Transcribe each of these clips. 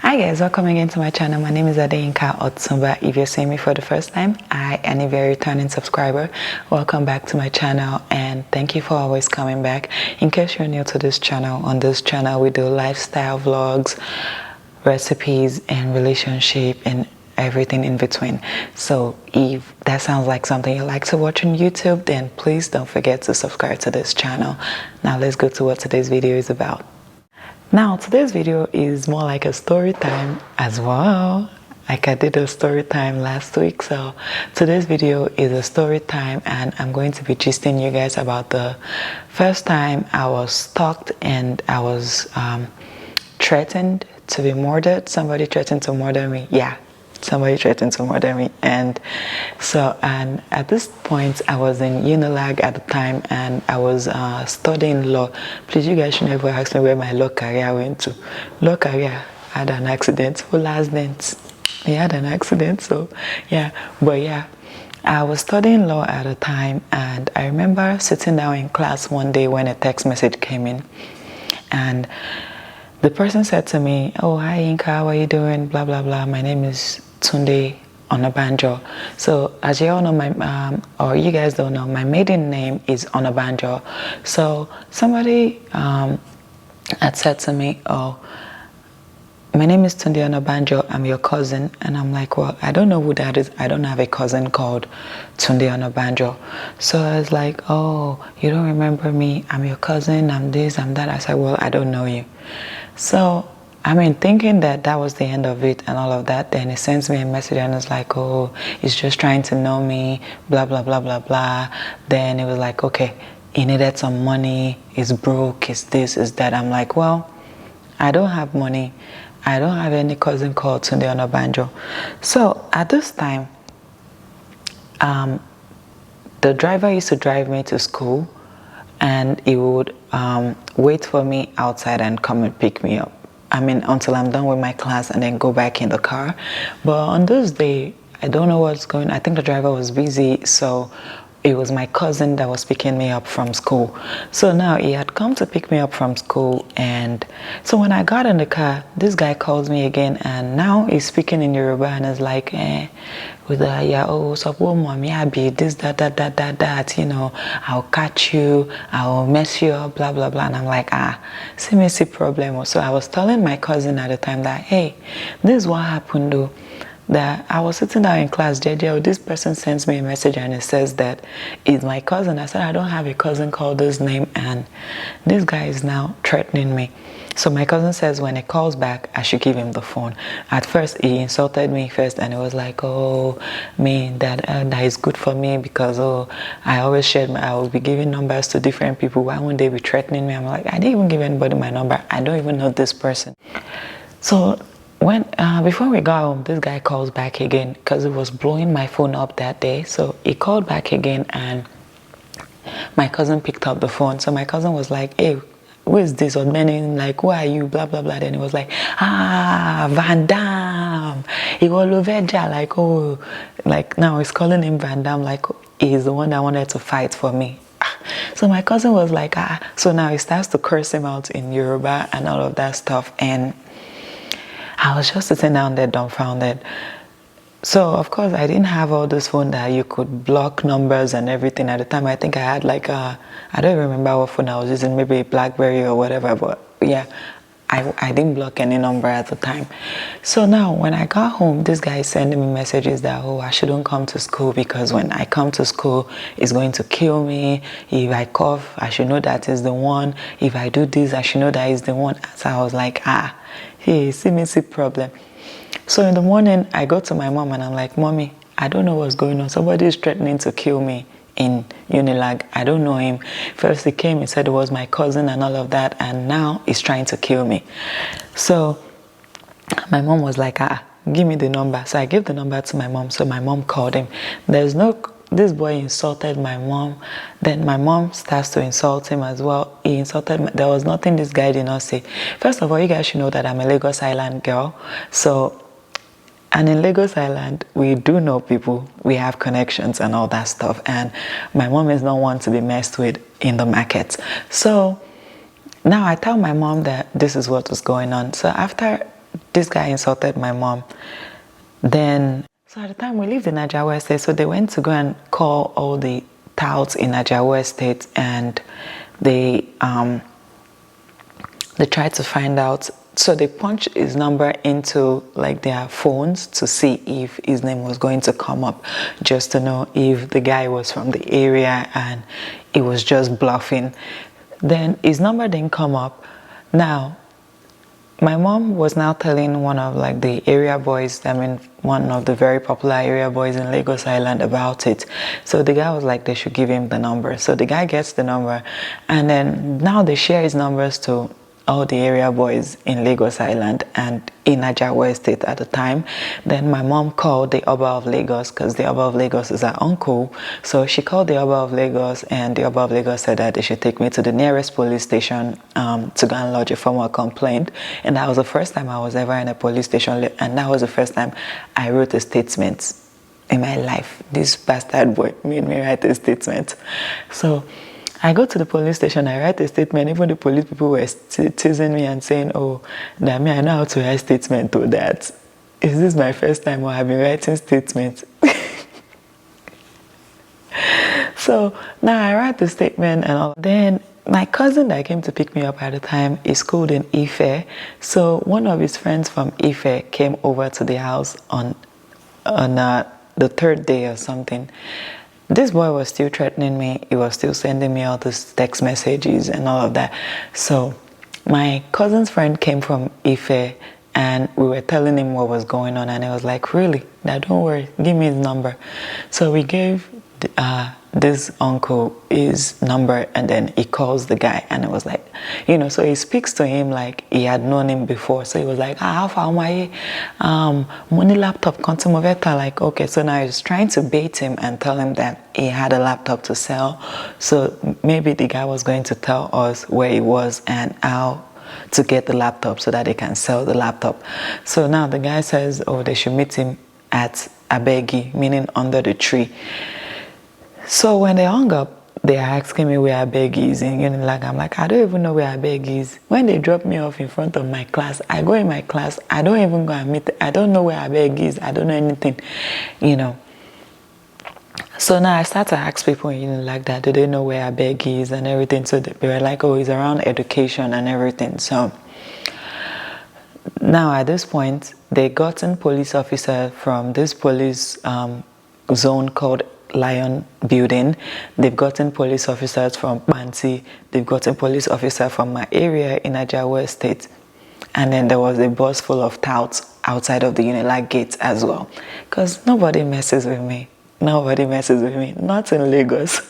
Hi guys, welcome again to my channel. My name is Adeyinka Otumba. If you're seeing me for the first time, and if you're a returning subscriber, welcome back to my channel and thank you for always coming back. In case you're new to this channel, on this channel we do lifestyle vlogs, recipes, and relationship and everything in between. So if that sounds like something you like to watch on YouTube, then please don't forget to subscribe to this channel. Now let's go to what today's video is about. Now today's video is more like a story time as well. Like I did a story time last week, so today's video is a story time and I'm going to be gisting you guys about the first time I was stalked and I was threatened to be murdered. Somebody threatened to murder me. Yeah, somebody threatened to murder me. And so, and at this point I was in Unilag at the time and I was studying law. Please, you guys should never ask me where my law career went to. Law career had an accident. Full accident. He had an accident, so yeah. But yeah, I was studying law at the time and I remember sitting down in class one day when a text message came in and the person said to me, "Oh, hi Inka, how are you doing? Blah blah blah. My name is Tunde Onabanjo." So as you all know, my or you guys don't know, my maiden name is Onabanjo. So somebody had said to me, "Oh, my name is Tunde Onabanjo. I'm your cousin." And I'm like, "Well, I don't know who that is. I don't have a cousin called Tunde Onabanjo." So I was like, "Oh, you don't remember me? I'm your cousin. I'm this, I'm that." I said, "Well, I don't know you." So, I mean, thinking that that was the end of it and all of that, then he sends me a message and it's like, "Oh, he's just trying to know me, blah, blah, blah, blah, blah." Then it was like, okay, he needed some money, he's broke, he's this, is that. I'm like, well, I don't have money. I don't have any cousin called Tunde Onabanjo. So, at this time, the driver used to drive me to school and he would wait for me outside and come and pick me up. I mean, until I'm done with my class and then go back in the car. But on this day, I don't know what's going on. I think the driver was busy, so it was my cousin that was picking me up from school. So now he had come to pick me up from school, and so when I got in the car, this guy calls me again, and now he's speaking in Yoruba and is like, with a, "Yeah, oh, so mommy, I be this, that, you know, I'll catch you, I'll mess you up, blah, blah, blah." And I'm like, see problem. So I was telling my cousin at the time that, "Hey, this is what happened though. That I was sitting down in class, JJ, this person sends me a message and it says that it's my cousin." I said, "I don't have a cousin called this name and this guy is now threatening me." So my cousin says when he calls back, I should give him the phone. At first, he insulted me first and it was like, "Oh, me, that is good for me because, oh, I always shared I will be giving numbers to different people. Why won't they be threatening me?" I'm like, "I didn't even give anybody my number. I don't even know this person." So when before we got home, this guy calls back again because he was blowing my phone up that day. So he called back again and my cousin picked up the phone. So my cousin was like, "Hey, who is this?" Or meaning like, "Who are you?" Blah blah blah. Then he was like, "Van Damme." He was Loveja, like, oh, like now he's calling him Van Damme, like he's the one that wanted to fight for me. So my cousin was like, so now he starts to curse him out in Yoruba and all of that stuff. And I was just sitting down there dumbfounded. So of course I didn't have all this phone that you could block numbers and everything at the time. I think I had like I don't remember what phone I was using, maybe a BlackBerry or whatever, but yeah, I didn't block any number at the time. So now when I got home, this guy is sending me messages that, oh, I shouldn't come to school because when I come to school, it's going to kill me. If I cough, I should know that is the one. If I do this, I should know that is the one. So I was like, hey, see problem. So in the morning, I go to my mom and I'm like, "Mommy, I don't know what's going on. Somebody is threatening to kill me in Unilag. I don't know him. First he came, he said it was my cousin and all of that, and now he's trying to kill me." So my mom was like, "Give me the number." So I gave the number to my mom. So my mom called him. This boy insulted my mom. Then my mom starts to insult him as well. He insulted me. There was nothing this guy did not say. First of all, you guys should know that I'm a Lagos Island girl. And in Lagos Island, we do know people, we have connections and all that stuff. And my mom is not one to be messed with in the market. So now I tell my mom that this is what was going on. So after this guy insulted my mom. Then, so at the time we lived in Ajawa Estate, so they went to go and call all the touts in Ajawa Estate, and they tried to find out. So they punched his number into like their phones to see if his name was going to come up, just to know if the guy was from the area and he was just bluffing. Then his number didn't come up. Now, my mom was now telling one of like the area boys, I mean one of the very popular area boys in Lagos Island about it. So the guy was like, they should give him the number. So the guy gets the number, and then now they share his numbers to all the area boys in Lagos Island and in Ajawa Estate at the time. Then my mom called the Oba of Lagos, because the Oba of Lagos is her uncle. So she called the Oba of Lagos, and the Oba of Lagos said that they should take me to the nearest police station to go and lodge a formal complaint. And that was the first time I was ever in a police station, and that was the first time I wrote a statement in my life. This bastard boy made me write a statement. So I go to the police station, I write a statement. Even the police people were teasing me and saying, oh, Dami, I know how to write statement to that. Is this my first time or I've been writing statements? So now I write the statement and all. Then my cousin that came to pick me up at the time is schooled in Ife. So one of his friends from Ife came over to the house on the third day or something. This boy was still threatening me. He was still sending me all these text messages and all of that. So my cousin's friend came from Ife, and we were telling him what was going on, and he was like, really? Now don't worry, give me his number. So we gave this uncle his number, and then he calls the guy, and it was like, you know, so he speaks to him like he had known him before. So he was like, how far am I? Money laptop, consumoveta. Like, okay. So now he's trying to bait him and tell him that he had a laptop to sell. So maybe the guy was going to tell us where he was and how to get the laptop so that they can sell the laptop. So now the guy says, oh, they should meet him at Abegi, meaning under the tree. So when they hung up, they are asking me where Abeg is, and you know, like I'm like, I don't even know where Abeg is. When they drop me off in front of my class, I go in my class, I don't even go and meet. I don't know where Abeg is. I don't know anything, you know. So now I start to ask people, you know, like that, do they know where Abeg is and everything? So they were like, oh, it's around education and everything. So now at this point, they gotten police officer from this police zone called Lion Building. They've gotten police officers from Banti. They've gotten police officer from my area in Ajawa Estate. And then there was a bus full of touts outside of the Unilag gate as well. Because nobody messes with me. Nobody messes with me. Not in Lagos.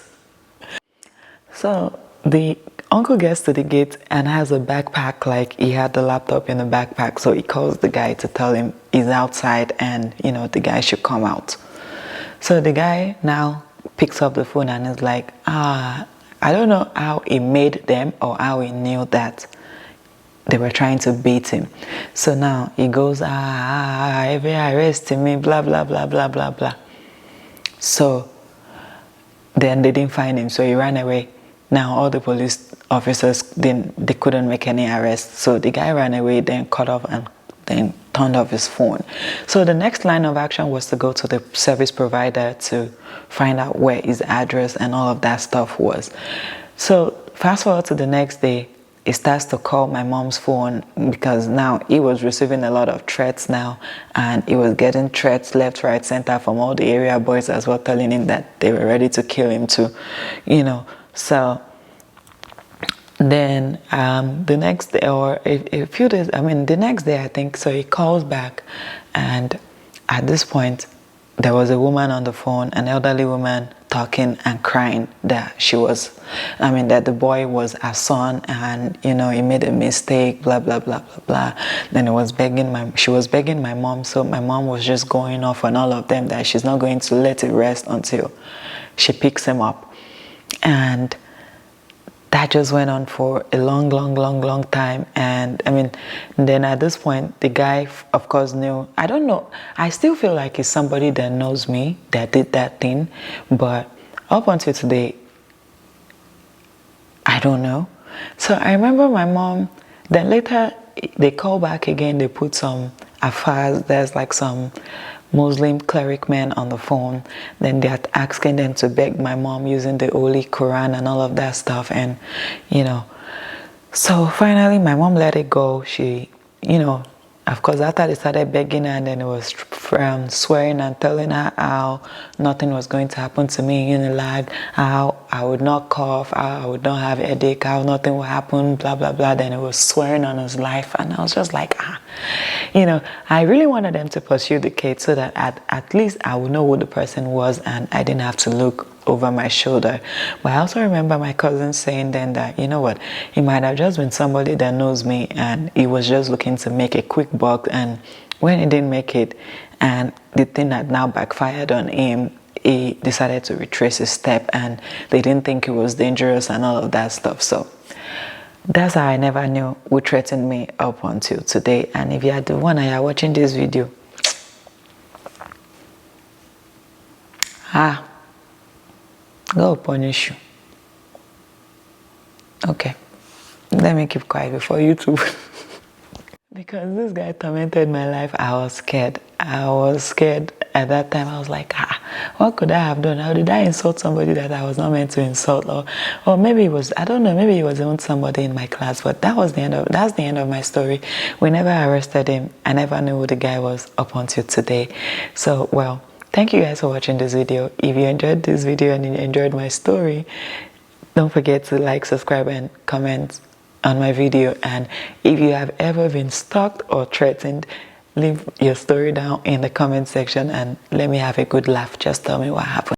So the uncle gets to the gate and has a backpack, like he had the laptop in the backpack. So he calls the guy to tell him he's outside and, you know, the guy should come out. So the guy now picks up the phone and is like, I don't know how he made them or how he knew that they were trying to beat him. So now he goes, every arrest me, blah, blah, blah, blah, blah, blah. So then they didn't find him, so he ran away. Now all the police officers, they couldn't make any arrests. So the guy ran away, then cut off and then turned off his phone. So the next line of action was to go to the service provider to find out where his address and all of that stuff was. So fast forward to the next day, he starts to call my mom's phone because now he was receiving a lot of threats now, and he was getting threats left, right, center from all the area boys as well, telling him that they were ready to kill him too, you know. So then the next day, or a few days, the next day I think, so he calls back, and at this point there was a woman on the phone, an elderly woman, talking and crying that that the boy was her son, and you know, he made a mistake, blah blah blah blah blah. Then she was begging my mom, so my mom was just going off on all of them that she's not going to let it rest until she picks him up. And that just went on for a long time. And then at this point, the guy, of course, knew. I don't know. I still feel like it's somebody that knows me that did that thing. But up until today, I don't know. So I remember my mom, then later they call back again, they put some affairs, there's like some Muslim cleric men on the phone, then they're asking them to beg my mom using the Holy Quran and all of that stuff. And you know, so finally my mom let it go. She, you know, of course, after they started begging her, and then it was swearing and telling her how nothing was going to happen to me in the lag, how I would not cough, how I would not have a headache, how nothing would happen, blah, blah, blah. Then it was swearing on his life. And I was just like, you know, I really wanted them to pursue the case so that at least I would know who the person was and I didn't have to look over my shoulder. But I also remember my cousin saying then that, you know what, it might have just been somebody that knows me and he was just looking to make a quick buck, and when he didn't make it and the thing that now backfired on him, he decided to retrace his step and they didn't think it was dangerous and all of that stuff. So that's how I never knew who threatened me up until today. And if you are the one and you are watching this video, God will punish you. Okay, let me keep quiet before YouTube. Because this guy tormented my life. I was scared. At that time. I was like, what could I have done? How did I insult somebody that I was not meant to insult? Or maybe it was, I don't know, maybe it was even somebody in my class. But that's the end of my story. We never arrested him. I never knew who the guy was up until today. So, well, thank you guys for watching this video. If you enjoyed this video and you enjoyed my story, don't forget to like, subscribe, and comment on my video. And if you have ever been stalked or threatened, leave your story down in the comment section and let me have a good laugh. Just tell me what happened.